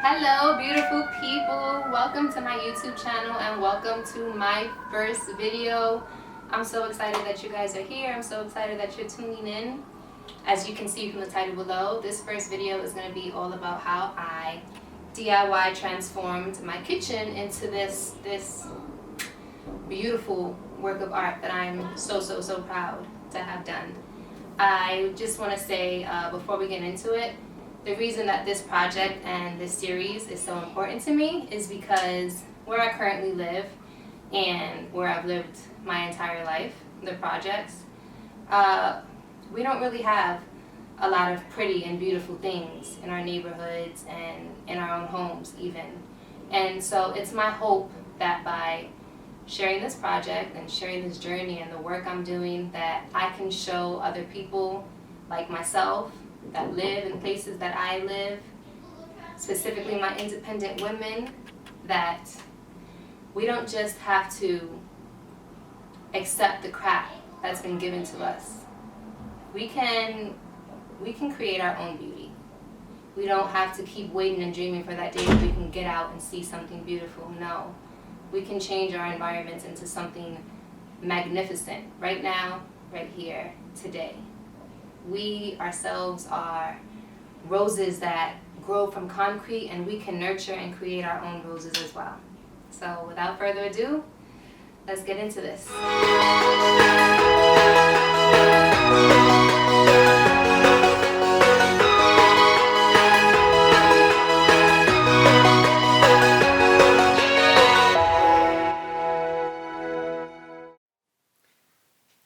Hello, beautiful people. Welcome to my YouTube channel and welcome to my first video. I'm so excited that you guys are here. I'm so excited that you're tuning in. As you can see from the title below, this first video is going to be all about how I DIY transformed my kitchen into this beautiful work of art that I'm so proud to have done. I just want to say before we get into it, the reason that this project and this series is so important to me is because where I currently live and where I've lived my entire life, the projects, we don't really have a lot of pretty and beautiful things in our neighborhoods and in our own homes even. And so it's my hope that by sharing this project and sharing this journey and the work I'm doing, that I can show other people like myself that live in places that I live, specifically my independent women, that we don't just have to accept the crap that's been given to us. We can create our own beauty. We don't have to keep waiting and dreaming for that day that we can get out and see something beautiful. No. We can change our environments into something magnificent right now, right here, today. We ourselves are roses that grow from concrete, and we can nurture and create our own roses as well. So without further ado, let's get into this.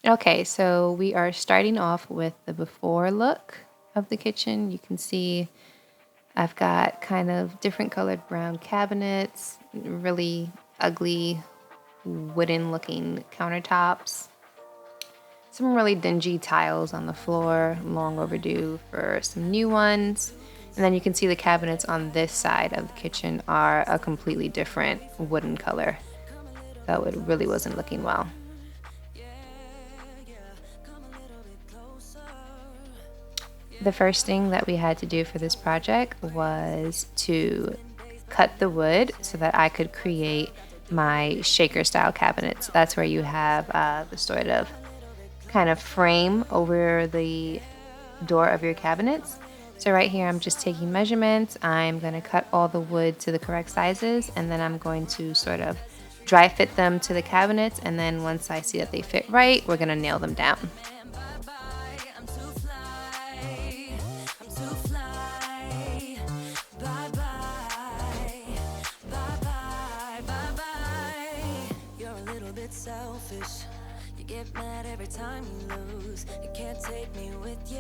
Okay, so we are starting off with the before look of the kitchen. You can see I've got kind of different colored brown cabinets, really ugly wooden looking countertops, some really dingy tiles on the floor, long overdue for some new ones. And then you can see the cabinets on this side of the kitchen are a completely different wooden color. So it really wasn't looking well. The first thing that we had to do for this project was to cut the wood so that I could create my shaker style cabinets. That's where you have the sort of kind of frame over the door of your cabinets. So right here I'm just taking measurements. I'm going to cut all the wood to the correct sizes, and then I'm going to sort of dry fit them to the cabinets, and then once I see that they fit right, we're going to nail them down. Selfish, you get mad every time you lose. You can't take me with you.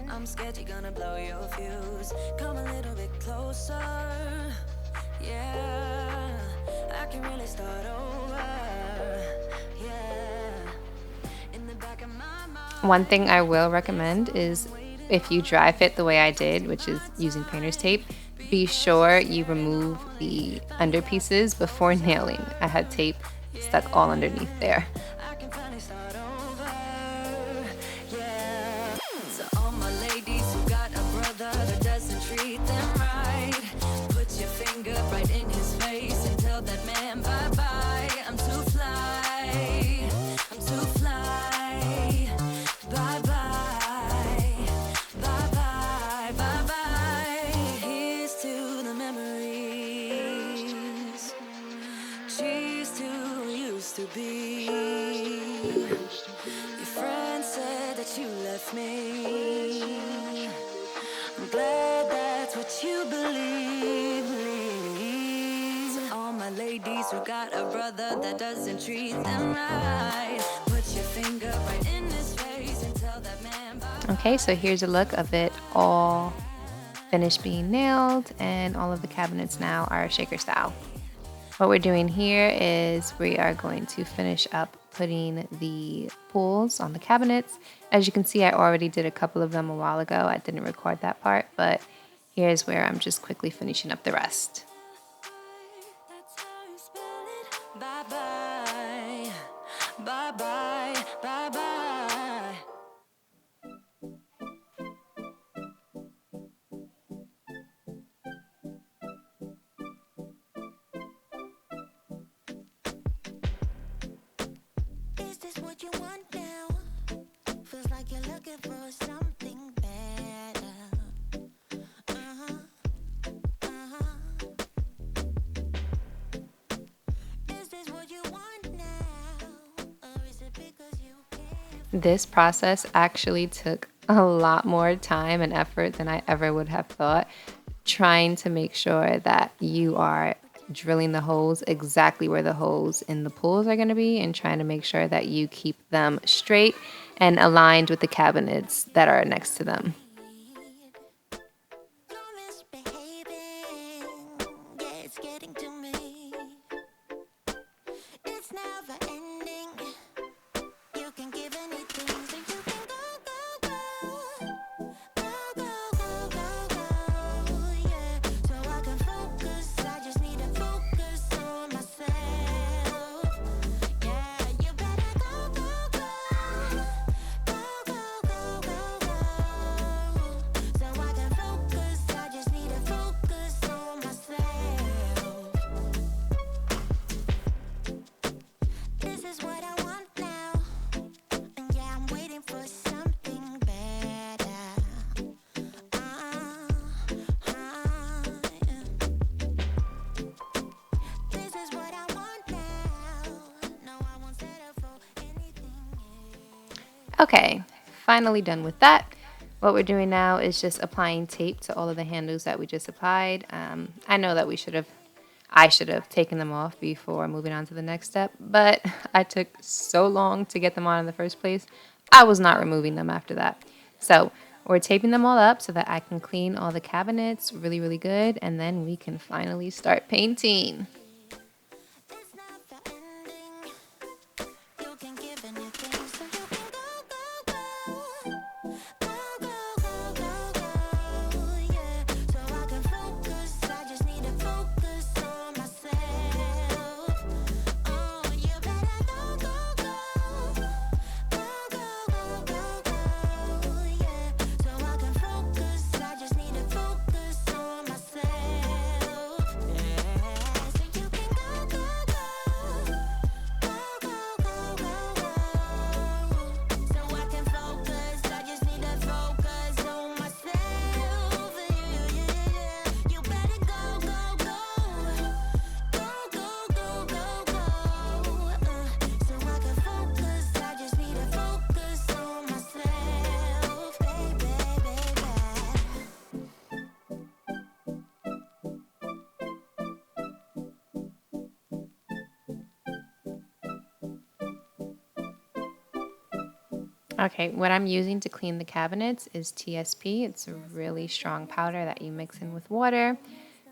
I'm scared you're gonna blow your fuse. Come a little bit closer. Yeah, I can really start over. Yeah, in the back of my mind. One thing I will recommend is if you dry fit the way I did, which is using painter's tape, be sure you remove the underpieces before nailing. I had tape stuck all underneath there. I can finally start over. Yeah. So all my ladies who got a brother that doesn't treat them right, put your finger right in his face and tell that man bye-bye. I'm too fly. I'm too fly. Bye-bye. Bye-bye. Bye-bye. Here's to the memories. Cheers to used to be. Your friend said that you left me. I'm glad that's what you believe. To all my ladies who got a brother that doesn't treat them right, put your finger right in his face and tell that man bye. Okay, so here's a look of it all finished being nailed, and all of the cabinets now are shaker style. What we're doing here is we are going to finish up putting the pulls on the cabinets. As you can see, I already did a couple of them a while ago. I didn't record that part, but here's where I'm just quickly finishing up the rest. That's how you spell it. Bye-bye. Bye-bye. Bye-bye. what you want now. Feels like you're looking for something better. Uh-huh, uh-huh. Is this what you want now? Or is it because you can't? This process actually took a lot more time and effort than I ever would have thought, trying to make sure that you are drilling the holes exactly where the holes in the pools are going to be and trying to make sure that you keep them straight and aligned with the cabinets that are next to them. You're misbehaving. Yeah, it's getting to me. It's never ending. You can give anything, so you can go, go, go, go, go, go, go, yeah. So I can focus. I just need to focus on myself. Yeah, you better go, go, go, go, go, go, go, go. So I can focus. I just need to focus on myself. This is what I want now. And yeah, I'm waiting for something better. Yeah. This is what I want now. No, I won't settle for anything. Okay, finally done with that. What we're doing now is just applying tape to all of the handles that we just applied. I know that I should have taken them off before moving on to the next step, but I took so long to get them on in the first place. I was not removing them after that. So we're taping them all up so that I can clean all the cabinets really, really good, and then we can finally start painting. It's never ending. You can give anything, so you can go, go, go. Go, go, go, go, go, yeah. So I can focus. I just need to focus on myself. Oh, you better go, go, go. Go, go, go, go, go, yeah. So I can focus. I just need to focus on myself. Yeah, so you can go, go, go. Go, go, go, go, go. So I can focus. I just need to focus on myself. Yeah. You better go, go, go. Go, go, go, go, go. So I can focus. I just need to focus on myself. Baby, baby. Okay, what I'm using to clean the cabinets is TSP. It's a really strong powder that you mix in with water,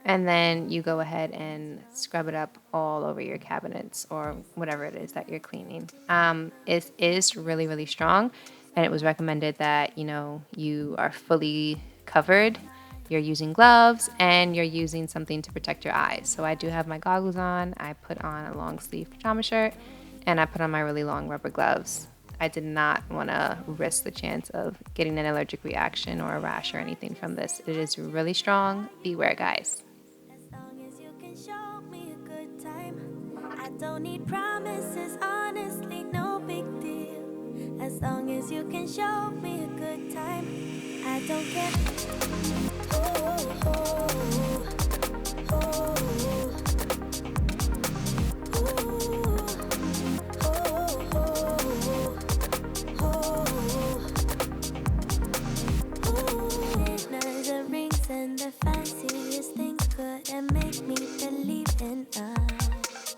and then you go ahead and scrub it up all over your cabinets or whatever it is that you're cleaning. It is really, really strong, and it was recommended that you are fully covered. You're using gloves and you're using something to protect your eyes. So I do have my goggles on. I put on a long sleeve pajama shirt, and I put on my really long rubber gloves. I did not want to risk the chance of getting an allergic reaction or a rash or anything from this. It is really strong. Beware, guys. As long as you can show me a good time. I don't need promises, honestly, no big deal. As long as you can show me a good time, I don't care. Oh, oh, oh, oh, dinners and rings and the fanciest things couldn't make me believe in us.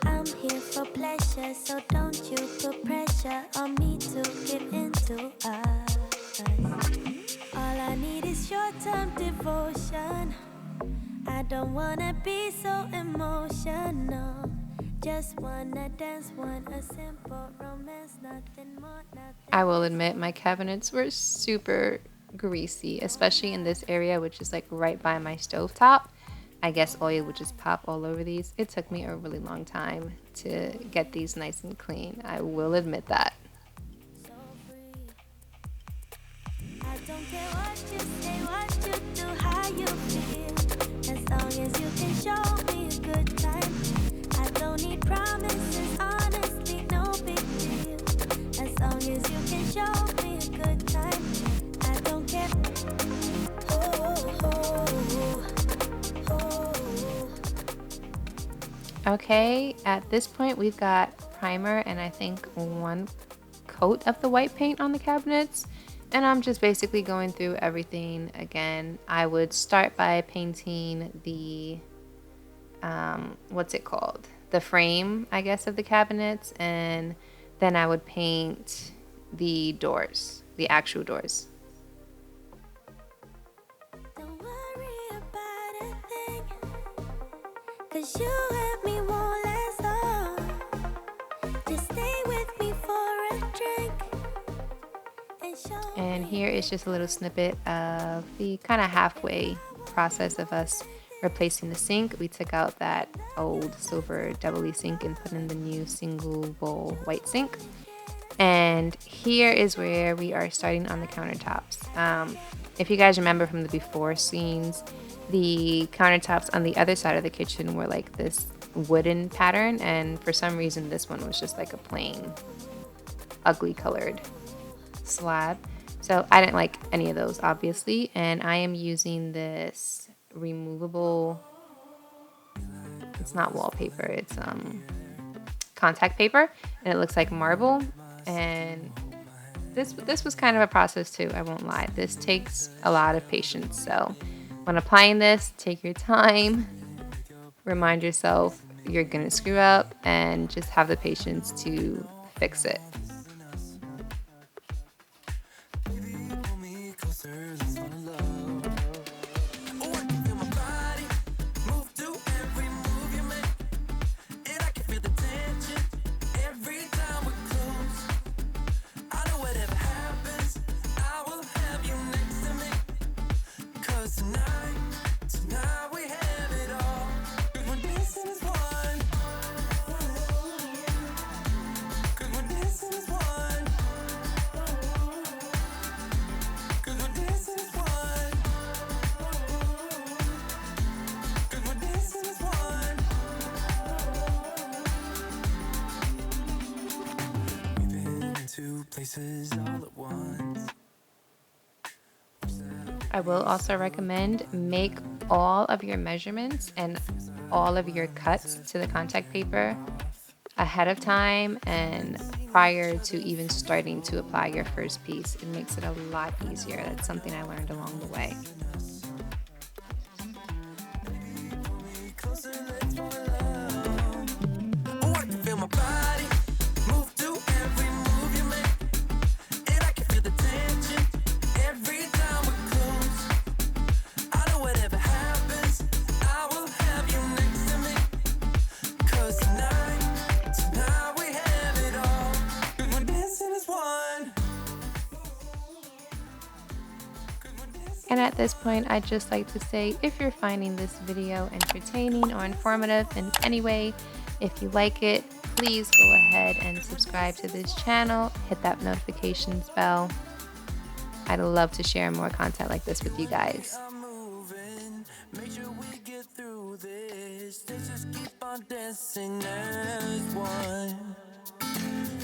I'm here for pleasure, so don't you put pressure on me to give into us. All I need is short-term devotion. I don't wanna be so emotional. Just wanna dance, want a simple romance, nothing more, nothing. I will admit my cabinets were super greasy, especially in this area, which is like right by my stovetop. I guess oil would just pop all over these. It took me a really long time to get these nice and clean. I will admit that. So free. I don't care what you say, what you do, how you feel. As long as you can show me a good time. I don't need promises, honestly, no big deal. Okay, at this point we've got primer and I think one coat of the white paint on the cabinets. And I'm just basically going through everything again. I would start by painting the, what's it called? The frame, I guess, of the cabinets. And then I would paint the doors, the actual doors. Don't worry about a thing, 'cause you and me won't last long. Just stay with me for a drink and show And here is just a little snippet of the kind of halfway process of us replacing the sink. We took out that old silver doubly sink and put in the new single bowl white sink. And here is where we are starting on the countertops. If you guys remember from the before scenes, the countertops on the other side of the kitchen were like this wooden pattern, and for some reason this one was just like a plain ugly colored slab. So I didn't like any of those, obviously, and I am using this removable, it's not wallpaper, it's contact paper, and it looks like marble. And this was kind of a process too, I won't lie. This takes a lot of patience. So when applying this, take your time, remind yourself you're gonna screw up, and just have the patience to fix it. Places all at once. I will also recommend make all of your measurements and all of your cuts to the contact paper ahead of time and prior to even starting to apply your first piece. It makes it a lot easier. That's something I learned along the way. And at this point, I'd just like to say, if you're finding this video entertaining or informative in any way, if you like it, please go ahead and subscribe to this channel, hit that notifications bell. I'd love to share more content like this with you guys. Make sure we get through this. Let's just keep on dancing as one.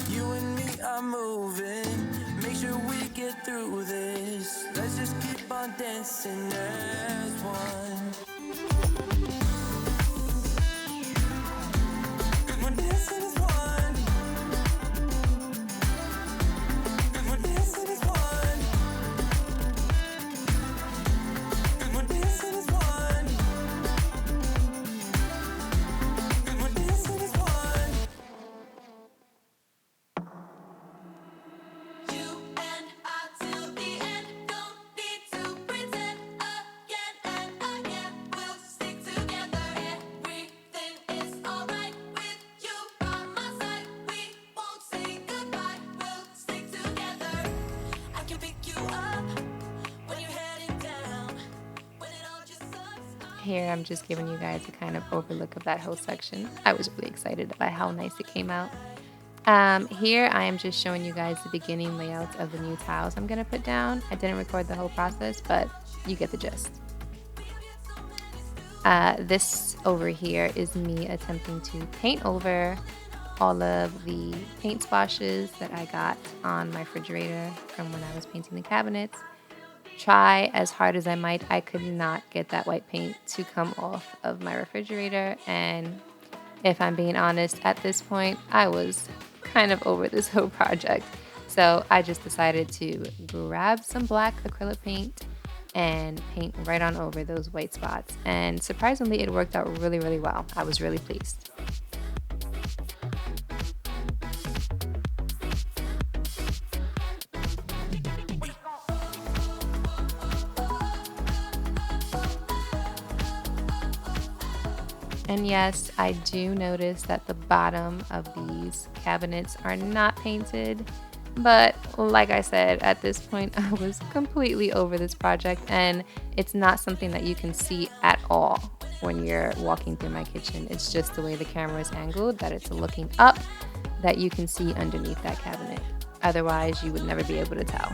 You and me are moving. Make sure we get through this. Let's just keep on dancing as one. 'Cause we're dancing as one. 'Cause we're dancing as one. 'Cause we're dancing as one. 'Cause we're dancing as one. You and I till the end. Don't need to pretend again and again. We'll stick together. Everything is alright with you by my side. We won't say goodbye. We'll stick together. I can pick you up when you're heading down. When it all just sucks. Here, I'm just giving you guys a kind of overlook of that whole section. I was really excited by how nice it came out. Here, I am just showing you guys the beginning layouts of the new tiles I'm going to put down. I didn't record the whole process, but you get the gist. This over here is me attempting to paint over all of the paint splashes that I got on my refrigerator from when I was painting the cabinets. Try as hard as I might, I could not get that white paint to come off of my refrigerator, and If I'm being honest, at this point, I was kind of over this whole project. So I just decided to grab some black acrylic paint and paint right on over those white spots. And surprisingly, it worked out really, really well. I was really pleased. And yes, I do notice that the bottom of these cabinets are not painted. But like I said, at this point, I was completely over this project, and it's not something that you can see at all when you're walking through my kitchen. It's just the way the camera is angled, that it's looking up, that you can see underneath that cabinet. Otherwise, you would never be able to tell.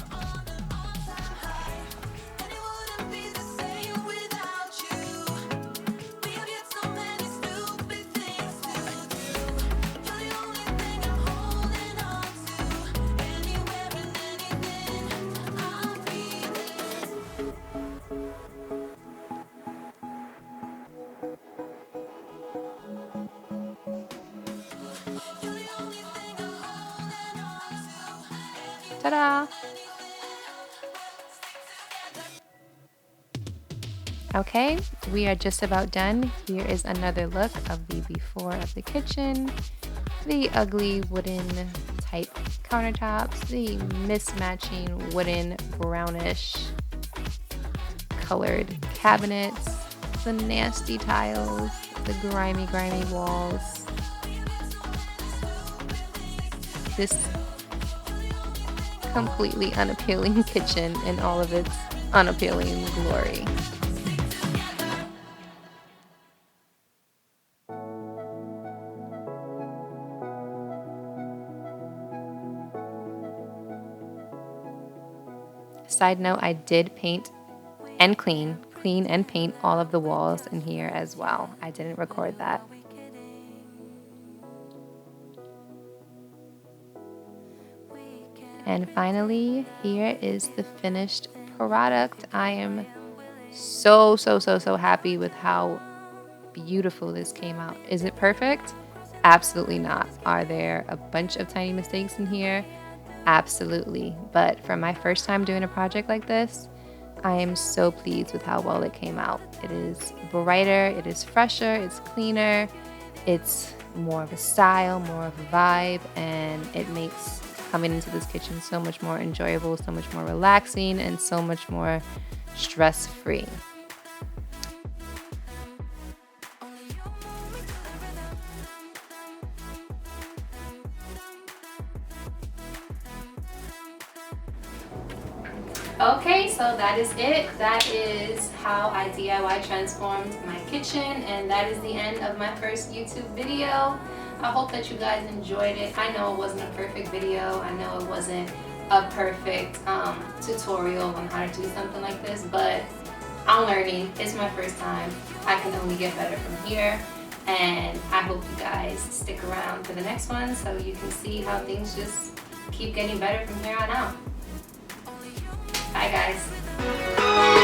Ta-da! Okay, we are just about done. Here is another look of the before of the kitchen. The ugly wooden type countertops, the mismatching wooden brownish colored cabinets, the nasty tiles, the grimy walls. This completely unappealing kitchen in all of its unappealing glory. Side note, I did paint and clean and paint all of the walls in here as well. I didn't record that. And finally, here is the finished product. I am so happy with how beautiful this came out. Is it perfect? Absolutely not. Are there a bunch of tiny mistakes in here? Absolutely. But for my first time doing a project like this, I am so pleased with how well it came out. It is brighter, it is fresher, it's cleaner, it's more of a style, more of a vibe, and it makes coming into this kitchen so much more enjoyable, so much more relaxing, and so much more stress-free. Okay, so that is it. That is how I DIY transformed my kitchen, and that is the end of my first YouTube video. I hope that you guys enjoyed it. I know it wasn't a perfect video. I know it wasn't a perfect tutorial on how to do something like this, but I'm learning. It's my first time. I can only get better from here, and I hope you guys stick around for the next one so you can see how things just keep getting better from here on out. Bye guys.